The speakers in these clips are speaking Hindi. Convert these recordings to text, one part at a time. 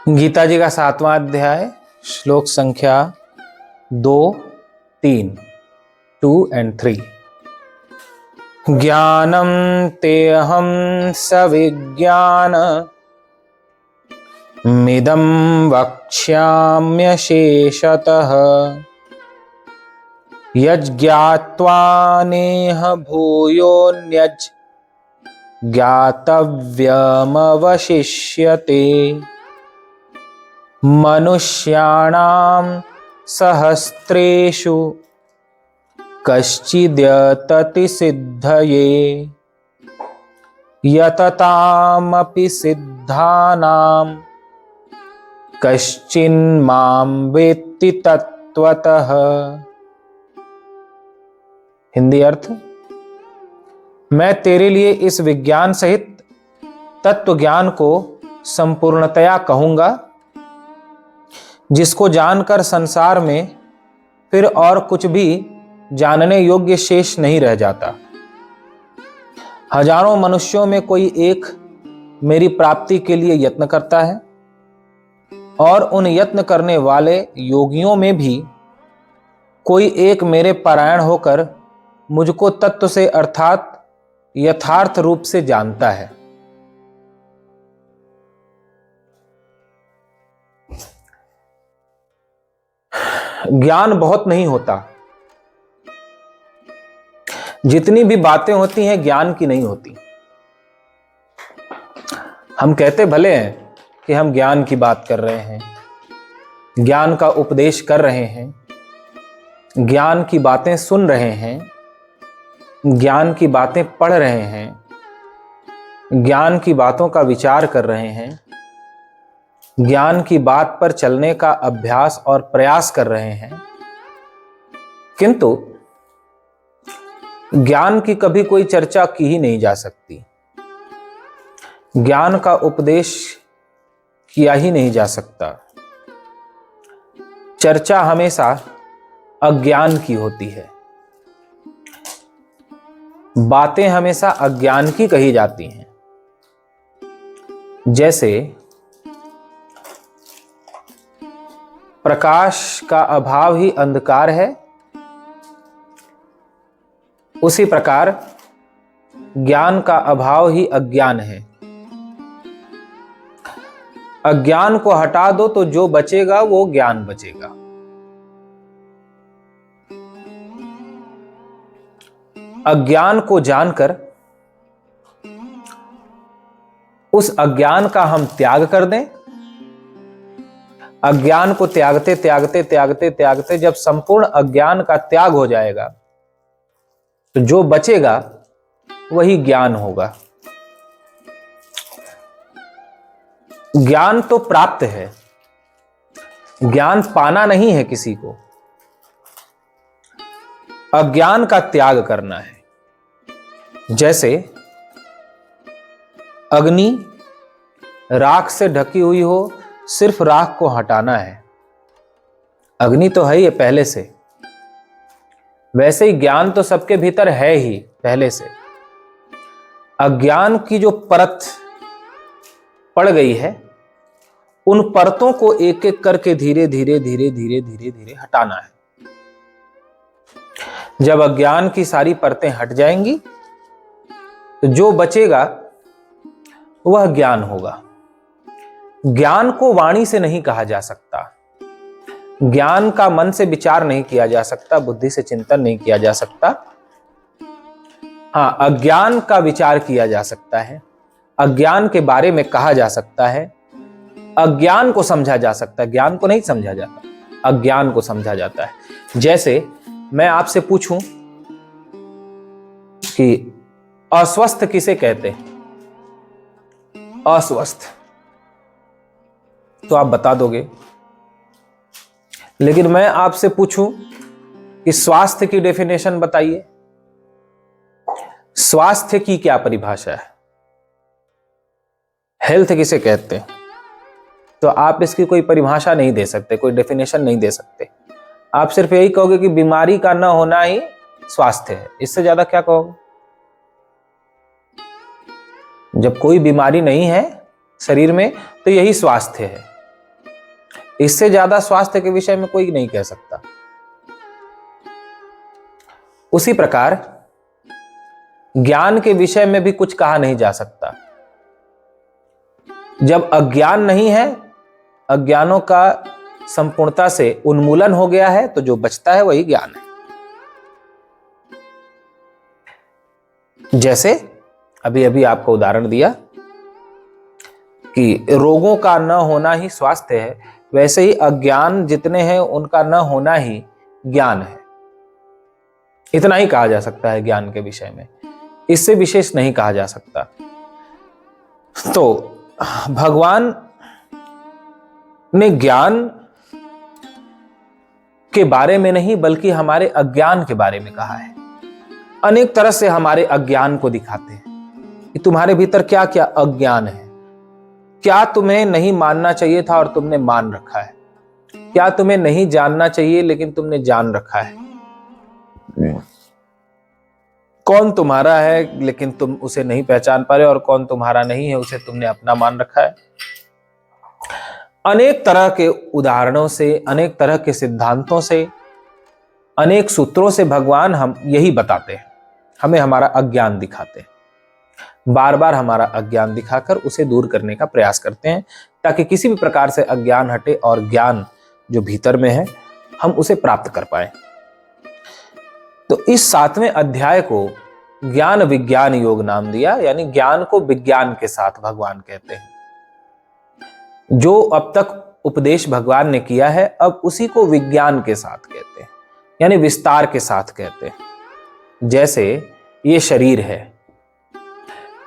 गीता जी का 7वां अध्याय, श्लोक संख्या 2, 3, 2 and 3। ज्ञानम तेऽहं सविज्ञान मिदं वक्ष्याम्यशेषतः यज्ञात्वा नेह भूयोऽन्यज् ज्ञातव्यमवशिष्यते। मनुष्याणां सहस्रेषु कश्चिद्यतति सिद्धये यततामपि सिद्धानां कश्चिन्मां वेत्ति तत्त्वतः। हिंदी अर्थ: मैं तेरे लिए इस विज्ञान सहित तत्व ज्ञान को संपूर्णतया कहूंगा, जिसको जानकर संसार में फिर और कुछ भी जानने योग्य शेष नहीं रह जाता। हजारों मनुष्यों में कोई एक मेरी प्राप्ति के लिए यत्न करता है, और उन यत्न करने वाले योगियों में भी कोई एक मेरे परायण होकर मुझको तत्व से अर्थात यथार्थ रूप से जानता है। ज्ञान बहुत नहीं होता, जितनी भी बातें होती हैं ज्ञान की नहीं होती। हम कहते भले हैं कि हम ज्ञान की बात कर रहे हैं, ज्ञान का उपदेश कर रहे हैं, ज्ञान की बातें सुन रहे हैं, ज्ञान की बातें पढ़ रहे हैं, ज्ञान की बातों का विचार कर रहे हैं, ज्ञान की बात पर चलने का अभ्यास और प्रयास कर रहे हैं, किंतु ज्ञान की कभी कोई चर्चा की ही नहीं जा सकती, ज्ञान का उपदेश किया ही नहीं जा सकता। चर्चा हमेशा अज्ञान की होती है, बातें हमेशा अज्ञान की कही जाती हैं। जैसे प्रकाश का अभाव ही अंधकार है, उसी प्रकार ज्ञान का अभाव ही अज्ञान है। अज्ञान को हटा दो तो जो बचेगा वो ज्ञान बचेगा। अज्ञान को जानकर उस अज्ञान का हम त्याग कर दें, अज्ञान को त्यागते त्यागते त्यागते त्यागते जब संपूर्ण अज्ञान का त्याग हो जाएगा तो जो बचेगा वही ज्ञान होगा। ज्ञान तो प्राप्त है, ज्ञान पाना नहीं है किसी को। अज्ञान का त्याग करना है। जैसे अग्नि राख से ढकी हुई हो, सिर्फ राख को हटाना है। अग्नि तो है ही पहले से, वैसे ही ज्ञान तो सबके भीतर है ही पहले से। अज्ञान की जो परत पड़ गई है, उन परतों को एक एक करके धीरे धीरे धीरे धीरे धीरे धीरे हटाना है। जब अज्ञान की सारी परतें हट जाएंगी तो जो बचेगा वह ज्ञान होगा। ज्ञान को वाणी से नहीं कहा जा सकता, ज्ञान का मन से विचार नहीं किया जा सकता, बुद्धि से चिंतन नहीं किया जा सकता। हाँ, अज्ञान का विचार किया जा सकता है, अज्ञान के बारे में कहा जा सकता है, अज्ञान को समझा जा सकता है। ज्ञान को नहीं समझा जाता, अज्ञान को समझा जाता है। जैसे मैं आपसे पूछूं कि अस्वस्थ किसे कहते हैं? अस्वस्थ तो आप बता दोगे, लेकिन मैं आपसे पूछूं कि स्वास्थ्य की डेफिनेशन बताइए, स्वास्थ्य की क्या परिभाषा है? हेल्थ किसे कहते हैं? तो आप इसकी कोई परिभाषा नहीं दे सकते, कोई डेफिनेशन नहीं दे सकते। आप सिर्फ यही कहोगे कि बीमारी का न होना ही स्वास्थ्य है। इससे ज्यादा क्या कहोगे? जब कोई बीमारी नहीं है शरीर में तो यही स्वास्थ्य है। इससे ज्यादा स्वास्थ्य के विषय में कोई नहीं कह सकता। उसी प्रकार ज्ञान के विषय में भी कुछ कहा नहीं जा सकता। जब अज्ञान नहीं है, अज्ञानों का संपूर्णता से उन्मूलन हो गया है, तो जो बचता है वही ज्ञान है। जैसे अभी अभी आपको उदाहरण दिया कि रोगों का न होना ही स्वास्थ्य है, वैसे ही अज्ञान जितने हैं उनका न होना ही ज्ञान है। इतना ही कहा जा सकता है ज्ञान के विषय में, इससे विशेष नहीं कहा जा सकता। तो भगवान ने ज्ञान के बारे में नहीं बल्कि हमारे अज्ञान के बारे में कहा है। अनेक तरह से हमारे अज्ञान को दिखाते हैं कि तुम्हारे भीतर क्या क्या अज्ञान है, क्या तुम्हें नहीं मानना चाहिए था और तुमने मान रखा है, क्या तुम्हें नहीं जानना चाहिए लेकिन तुमने जान रखा है, कौन तुम्हारा है लेकिन तुम उसे नहीं पहचान पा रहे और कौन तुम्हारा नहीं है उसे तुमने अपना मान रखा है। अनेक तरह के उदाहरणों से, अनेक तरह के सिद्धांतों से, अनेक सूत्रों से भगवान हम यही बताते हैं, हमें हमारा अज्ञान दिखाते हैं। बार बार हमारा अज्ञान दिखाकर उसे दूर करने का प्रयास करते हैं ताकि किसी भी प्रकार से अज्ञान हटे और ज्ञान जो भीतर में है हम उसे प्राप्त कर पाए। तो इस 7वें अध्याय को ज्ञान विज्ञान योग नाम दिया, यानी ज्ञान को विज्ञान के साथ भगवान कहते हैं। जो अब तक उपदेश भगवान ने किया है अब उसी को विज्ञान के साथ कहते हैं, यानी विस्तार के साथ कहते हैं। जैसे ये शरीर है,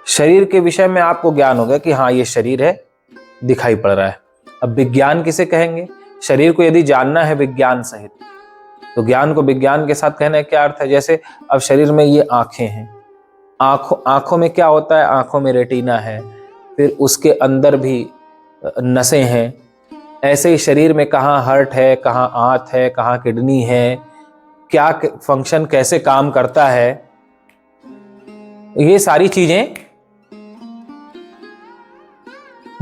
शरीर के विषय में आपको ज्ञान होगा कि हाँ ये शरीर है, दिखाई पड़ रहा है। अब विज्ञान किसे कहेंगे? शरीर को यदि जानना है विज्ञान सहित, तो ज्ञान को विज्ञान के साथ कहने का क्या अर्थ है? जैसे अब शरीर में ये आंखें हैं, आंखों में क्या होता है? आंखों में रेटिना है, फिर उसके अंदर भी नसें हैं। ऐसे ही शरीर में कहाँ हार्ट है, कहाँ आंत है, कहाँ किडनी है, क्या फंक्शन कैसे काम करता है, ये सारी चीजें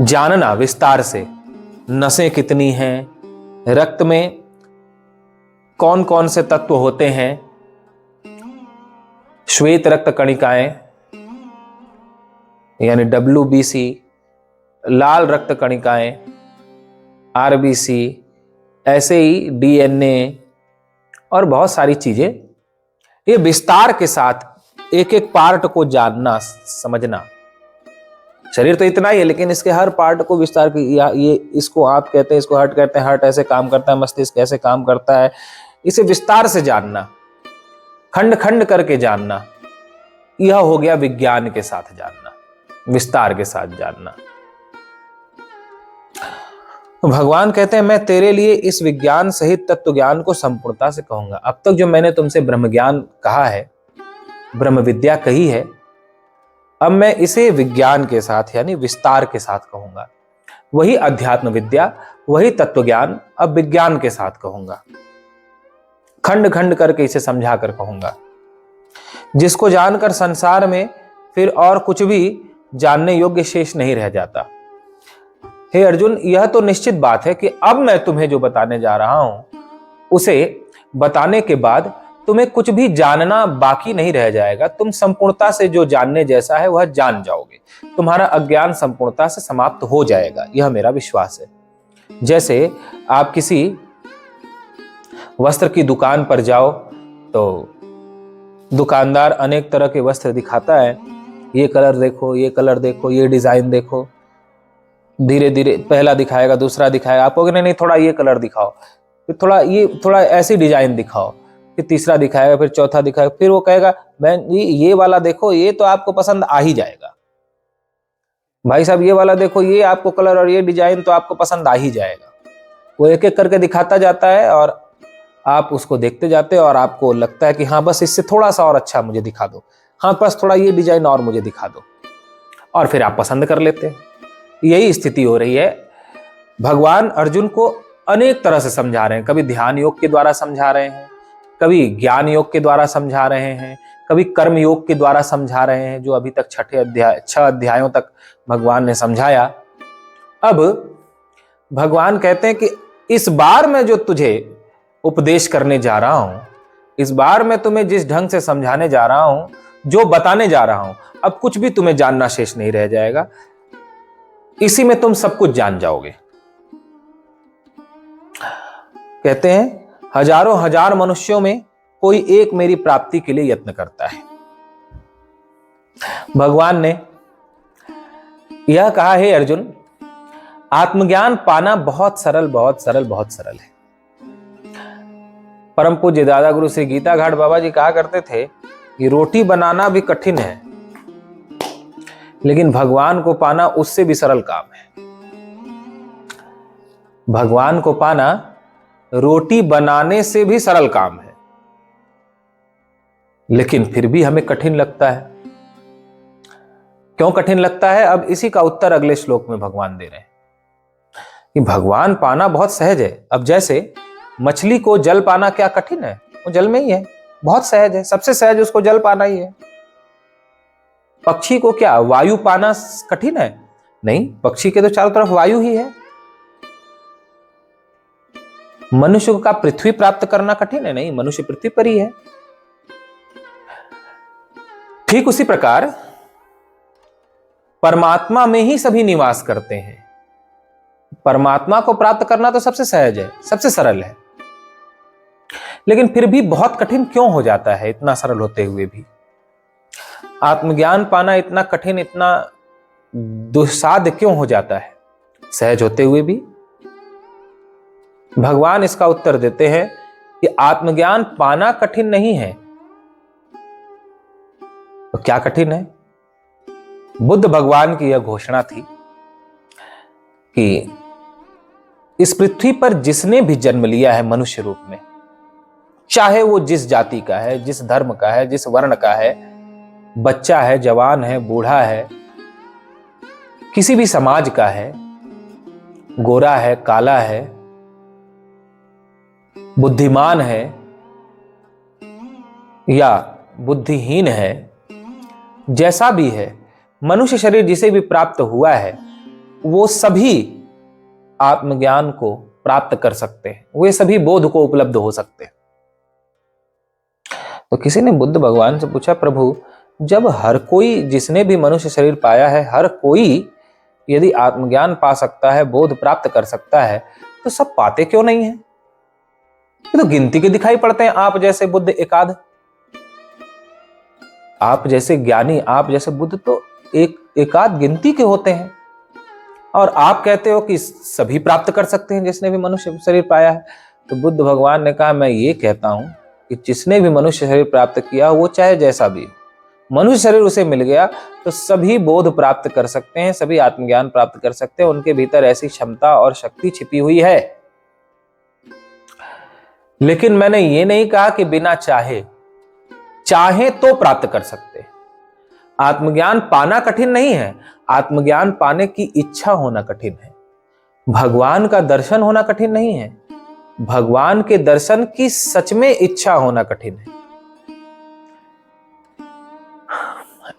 जानना विस्तार से। नसें कितनी हैं, रक्त में कौन कौन से तत्व होते हैं, श्वेत रक्त कणिकाएं यानी WBC, लाल रक्त कणिकाएं RBC, ऐसे ही DNA और बहुत सारी चीजें। ये विस्तार के साथ एक एक पार्ट को जानना समझना। शरीर तो इतना ही है लेकिन इसके हर पार्ट को विस्तार की, ये इसको आंत कहते हैं, इसको हार्ट कहते हैं, हार्ट ऐसे काम करता है, मस्तिष्क ऐसे काम करता है, इसे विस्तार से जानना, खंड खंड करके जानना, यह हो गया विज्ञान के साथ जानना, विस्तार के साथ जानना। भगवान कहते हैं मैं तेरे लिए इस विज्ञान सहित तत्व ज्ञान को संपूर्णता से कहूंगा। अब तक जो मैंने तुमसे ब्रह्म ज्ञान कहा है, ब्रह्म विद्या कही है, अब मैं इसे विज्ञान के साथ यानी विस्तार के साथ कहूंगा। वही अध्यात्म विद्या, वही तत्व ज्ञान अब विज्ञान के साथ कहूंगा, खंड खंड करके इसे समझा कर कहूंगा, जिसको जानकर संसार में फिर और कुछ भी जानने योग्य शेष नहीं रह जाता। हे अर्जुन, यह तो निश्चित बात है कि अब मैं तुम्हें जो बताने जा रहा हूं उसे बताने के बाद तुम्हें कुछ भी जानना बाकी नहीं रह जाएगा। तुम संपूर्णता से जो जानने जैसा है वह जान जाओगे, तुम्हारा अज्ञान संपूर्णता से समाप्त हो जाएगा, यह मेरा विश्वास है। जैसे आप किसी वस्त्र की दुकान पर जाओ तो दुकानदार अनेक तरह के वस्त्र दिखाता है, ये कलर देखो, ये कलर देखो, ये डिजाइन देखो, धीरे धीरे पहला दिखाएगा, दूसरा दिखाएगा, आप कहोगे नहीं थोड़ा ये कलर दिखाओ, फिर थोड़ा ऐसी डिजाइन दिखाओ, फिर तीसरा दिखाएगा, फिर चौथा दिखाएगा, फिर वो कहेगा मैं ये वाला देखो, ये तो आपको पसंद आ ही जाएगा, भाई साहब ये वाला देखो, ये आपको कलर और ये डिजाइन तो आपको पसंद आ ही जाएगा। वो एक एक करके दिखाता जाता है और आप उसको देखते जाते हो और आपको लगता है कि हाँ बस इससे थोड़ा सा और अच्छा मुझे दिखा दो, हाँ बस थोड़ा ये डिजाइन और मुझे दिखा दो, और फिर आप पसंद कर लेते हैं। यही स्थिति हो रही है। भगवान अर्जुन को अनेक तरह से समझा रहे हैं, कभी ध्यान योग के द्वारा समझा रहे हैं, कभी ज्ञान योग के द्वारा समझा रहे हैं, कभी कर्म योग के द्वारा समझा रहे हैं, जो अभी तक 6 अध्यायों तक भगवान ने समझाया। अब भगवान कहते हैं कि इस बार मैं जो तुझे उपदेश करने जा रहा हूं, इस बार मैं तुम्हें जिस ढंग से समझाने जा रहा हूं, जो बताने जा रहा हूं, अब कुछ भी तुम्हें जानना शेष नहीं रह जाएगा, इसी में तुम सब कुछ जान जाओगे। कहते हैं हजारों हजार मनुष्यों में कोई एक मेरी प्राप्ति के लिए यत्न करता है। भगवान ने यह कहा, हे अर्जुन, आत्मज्ञान पाना बहुत सरल, बहुत सरल, बहुत सरल है। परम पूज्य दादा गुरु श्री गीता घाट बाबा जी कहा करते थे कि रोटी बनाना भी कठिन है, लेकिन भगवान को पाना उससे भी सरल काम है। भगवान को पाना रोटी बनाने से भी सरल काम है, लेकिन फिर भी हमें कठिन लगता है। क्यों कठिन लगता है? अब इसी का उत्तर अगले श्लोक में भगवान दे रहे हैं कि भगवान पाना बहुत सहज है। अब जैसे मछली को जल पाना क्या कठिन है? वो जल में ही है, बहुत सहज है, सबसे सहज उसको जल पाना ही है। पक्षी को क्या वायु पाना कठिन है? नहीं, पक्षी के तो चारों तरफ वायु ही है। मनुष्य का पृथ्वी प्राप्त करना कठिन है? नहीं, मनुष्य पृथ्वी पर ही है। ठीक उसी प्रकार परमात्मा में ही सभी निवास करते हैं। परमात्मा को प्राप्त करना तो सबसे सहज है, सबसे सरल है, लेकिन फिर भी बहुत कठिन क्यों हो जाता है? इतना सरल होते हुए भी आत्मज्ञान पाना इतना कठिन, इतना दुस्साध्य क्यों हो जाता है सहज होते हुए भी? भगवान इसका उत्तर देते हैं कि आत्मज्ञान पाना कठिन नहीं है। तो क्या कठिन है? बुद्ध भगवान की यह घोषणा थी कि इस पृथ्वी पर जिसने भी जन्म लिया है मनुष्य रूप में, चाहे वो जिस जाति का है, जिस धर्म का है, जिस वर्ण का है, बच्चा है, जवान है, बूढ़ा है, किसी भी समाज का है, गोरा है, काला है, बुद्धिमान है या बुद्धिहीन है, जैसा भी है, मनुष्य शरीर जिसे भी प्राप्त हुआ है, वो सभी आत्मज्ञान को प्राप्त कर सकते हैं, वे सभी बोध को उपलब्ध हो सकते हैं। तो किसी ने बुद्ध भगवान से पूछा, प्रभु, जब हर कोई, जिसने भी मनुष्य शरीर पाया है, हर कोई यदि आत्मज्ञान पा सकता है, बोध प्राप्त कर सकता है, तो सब पाते क्यों नहीं है? ये तो गिनती के दिखाई पड़ते हैं, आप जैसे बुद्ध एकाध, आप जैसे ज्ञानी, आप जैसे बुद्ध तो एकाध गिनती के होते हैं, और आप कहते हो कि सभी प्राप्त कर सकते हैं जिसने भी मनुष्य शरीर पाया है। तो बुद्ध भगवान ने कहा, मैं ये कहता हूं कि जिसने भी मनुष्य शरीर प्राप्त किया, वो चाहे जैसा भी हो, मनुष्य शरीर उसे मिल गया तो सभी बोध प्राप्त कर सकते हैं, सभी आत्मज्ञान प्राप्त कर सकते हैं। उनके भीतर ऐसी क्षमता और शक्ति छिपी हुई है। लेकिन मैंने ये नहीं कहा कि बिना चाहे तो प्राप्त कर सकते हैं। आत्मज्ञान पाना कठिन नहीं है, आत्मज्ञान पाने की इच्छा होना कठिन है। भगवान का दर्शन होना कठिन नहीं है, भगवान के दर्शन की सच में इच्छा होना कठिन है।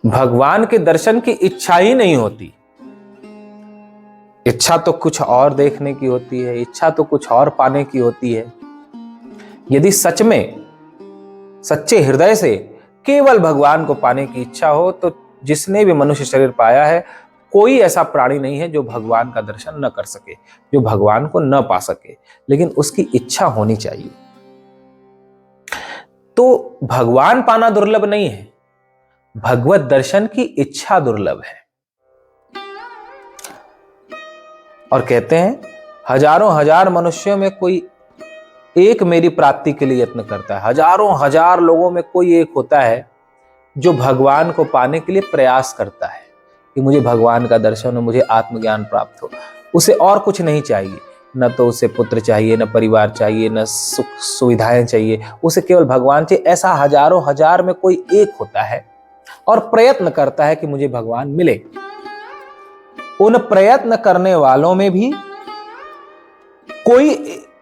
भगवान के दर्शन की इच्छा ही नहीं होती। इच्छा तो कुछ और देखने की होती है, इच्छा तो कुछ और पाने की होती है। यदि सच में सच्चे हृदय से केवल भगवान को पाने की इच्छा हो, तो जिसने भी मनुष्य शरीर पाया है, कोई ऐसा प्राणी नहीं है जो भगवान का दर्शन न कर सके, जो भगवान को न पा सके, लेकिन उसकी इच्छा होनी चाहिए। तो भगवान पाना दुर्लभ नहीं है, भगवत दर्शन की इच्छा दुर्लभ है। और कहते हैं हजारों हजार मनुष्यों में कोई एक मेरी प्राप्ति के लिए यत्न करता है। हजारों हजार लोगों में कोई एक होता है जो भगवान को पाने के लिए प्रयास करता है कि मुझे भगवान का दर्शन हो, मुझे आत्मज्ञान प्राप्त हो। उसे और कुछ नहीं चाहिए, न तो उसे पुत्र चाहिए, न परिवार चाहिए, न सुख सुविधाएं चाहिए, उसे केवल भगवान चाहिए। ऐसा हजारों हजार में कोई एक होता है और प्रयत्न करता है कि मुझे भगवान मिले। उन प्रयत्न करने वालों में भी कोई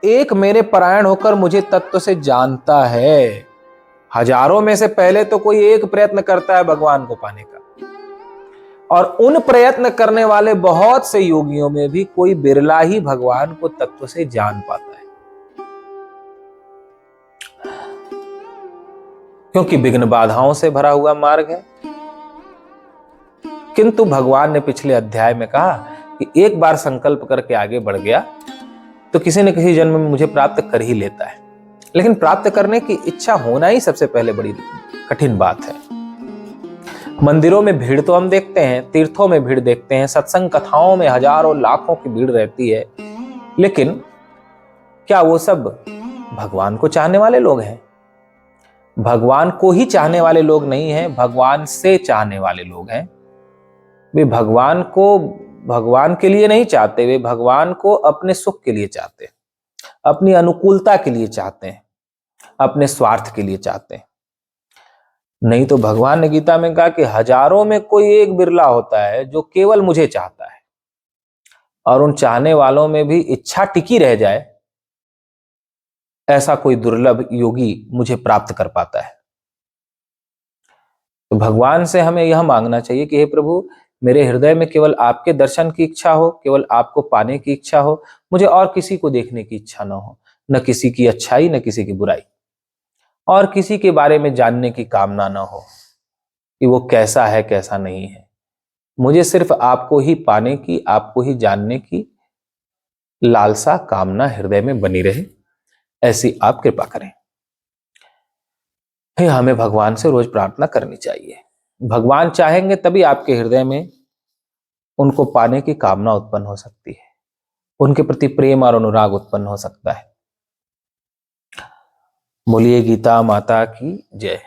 एक मेरे परायण होकर मुझे तत्व से जानता है। हजारों में से पहले तो कोई एक प्रयत्न करता है भगवान को पाने का, और उन प्रयत्न करने वाले बहुत से योगियों में भी कोई बिरला ही भगवान को तत्व से जान पाता है, क्योंकि विघ्न बाधाओं से भरा हुआ मार्ग है। किंतु भगवान ने पिछले अध्याय में कहा कि एक बार संकल्प करके आगे बढ़ गया तो किसी न किसी जन्म में मुझे प्राप्त कर ही लेता है। लेकिन प्राप्त करने की इच्छा होना ही सबसे पहले बड़ी कठिन बात है। मंदिरों में भीड़ तो हम देखते हैं, तीर्थों में भीड़ देखते हैं, सत्संग कथाओं में हजारों लाखों की भीड़ रहती है, लेकिन क्या वो सब भगवान को चाहने वाले लोग हैं? भगवान को ही चाहने वाले लोग नहीं हैं, भगवान से चाहने वाले लोग हैं। वे भगवान को भगवान के लिए नहीं चाहते, वे भगवान को अपने सुख के लिए चाहते हैं, अपनी अनुकूलता के लिए चाहते हैं, अपने स्वार्थ के लिए चाहते हैं। नहीं तो भगवान ने गीता में कहा कि हजारों में कोई एक बिरला होता है जो केवल मुझे चाहता है, और उन चाहने वालों में भी इच्छा टिकी रह जाए, ऐसा कोई दुर्लभ योगी मुझे प्राप्त कर पाता है। तो भगवान से हमें यह मांगना चाहिए कि हे प्रभु, मेरे हृदय में केवल आपके दर्शन की इच्छा हो, केवल आपको पाने की इच्छा हो, मुझे और किसी को देखने की इच्छा न हो, न किसी की अच्छाई न किसी की बुराई, और किसी के बारे में जानने की कामना न हो कि वो कैसा है कैसा नहीं है। मुझे सिर्फ आपको ही पाने की, आपको ही जानने की लालसा कामना हृदय में बनी रहे, ऐसी आप कृपा करें। हमें भगवान से रोज प्रार्थना करनी चाहिए। भगवान चाहेंगे तभी आपके हृदय में उनको पाने की कामना उत्पन्न हो सकती है, उनके प्रति प्रेम और अनुराग उत्पन्न हो सकता है। बोलिए गीता माता की जय।